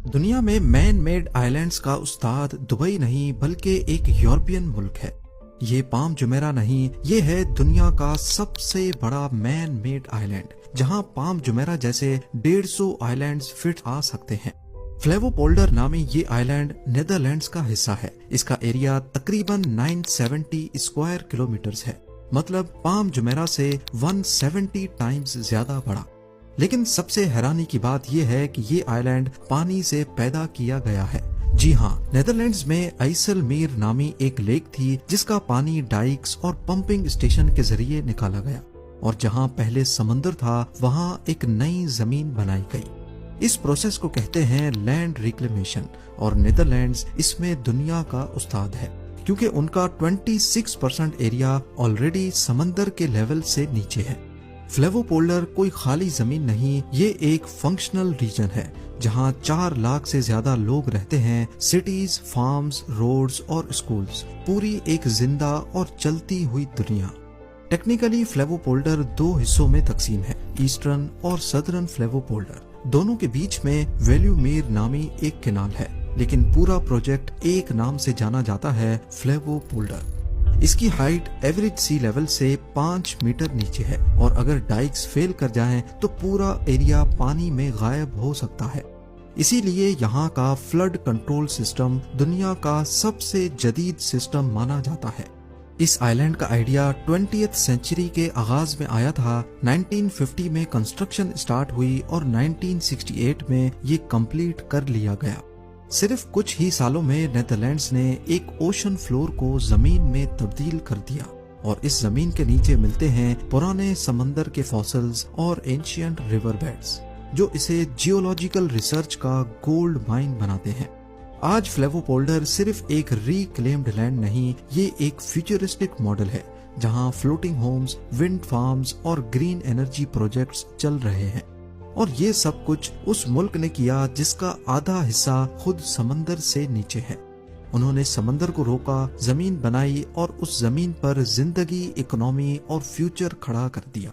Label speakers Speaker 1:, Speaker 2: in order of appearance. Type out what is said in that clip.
Speaker 1: دنیا میں man made islands کا استاد دبئی نہیں بلکہ ایک یورپین ملک ہے۔ یہ پام جمیرہ نہیں، یہ ہے دنیا کا سب سے بڑا مین میڈ آئلینڈ، جہاں پام جمیرہ جیسے 150 آئلینڈز فٹ آ سکتے ہیں۔ فلیوو پولڈر نامی یہ آئلینڈ نیدرلینڈز کا حصہ ہے۔ اس کا ایریا تقریباً 970 اسکوائر کلومیٹرز ہے، مطلب پام جمیرہ سے 170 ٹائمز زیادہ بڑا۔ لیکن سب سے حیرانی کی بات یہ ہے کہ یہ آئلینڈ پانی سے پیدا کیا گیا ہے۔ جی ہاں، نیدرلینڈز میں ایسل میر نامی ایک لیک تھی جس کا پانی ڈائیکس اور پمپنگ اسٹیشن کے ذریعے نکالا گیا، اور جہاں پہلے سمندر تھا وہاں ایک نئی زمین بنائی گئی۔ اس پروسیس کو کہتے ہیں لینڈ ریکلیمیشن، اور نیدرلینڈز اس میں دنیا کا استاد ہے، کیونکہ ان کا 26% ایریا آلریڈی سمندر کے لیول سے نیچے ہے۔ فلیوو پولڈر کوئی خالی زمین نہیں، یہ ایک فنکشنل ریجن ہے جہاں 4 لاکھ سے زیادہ لوگ رہتے ہیں۔ سٹیز، فارمز، روڈز اور اسکولز، پوری ایک زندہ اور چلتی ہوئی دنیا۔ ٹیکنیکلی فلیوو پولڈر 2 حصوں میں تقسیم ہے، ایسٹرن اور سدرن فلیوو پولڈر۔ دونوں کے بیچ میں ویلیو میر نامی ایک کینال ہے، لیکن پورا پروجیکٹ ایک نام سے جانا جاتا ہے، فلیوو پولڈر۔ اس کی ہائٹ ایوریج سی لیول سے 5 میٹر نیچے ہے، اور اگر ڈائیکس فیل کر جائیں تو پورا ایریا پانی میں غائب ہو سکتا ہے۔ اسی لیے یہاں کا فلڈ کنٹرول سسٹم دنیا کا سب سے جدید سسٹم مانا جاتا ہے۔ اس آئلینڈ کا آئیڈیا 20th سینچری کے آغاز میں آیا تھا۔ 1950 میں کنسٹرکشن سٹارٹ ہوئی اور 1968 میں یہ کمپلیٹ کر لیا گیا۔ صرف کچھ ہی سالوں میں نیدرلینڈز نے ایک اوشن فلور کو زمین میں تبدیل کر دیا، اور اس زمین کے نیچے ملتے ہیں پرانے سمندر کے فاسلز اور اینشینٹ ریور بیڈز، جو اسے جیولوجیکل ریسرچ کا گولڈ مائن بناتے ہیں۔ آج فلیوو پولڈر صرف ایک ریکلیمڈ لینڈ نہیں، یہ ایک فیوچرسٹک ماڈل ہے جہاں فلوٹنگ ہومز، ونڈ فارمز اور گرین انرجی پروجیکٹس چل رہے ہیں۔ اور یہ سب کچھ اس ملک نے کیا جس کا آدھا حصہ خود سمندر سے نیچے ہے۔ انہوں نے سمندر کو روکا، زمین بنائی، اور اس زمین پر زندگی، اکنامی اور فیوچر کھڑا کر دیا۔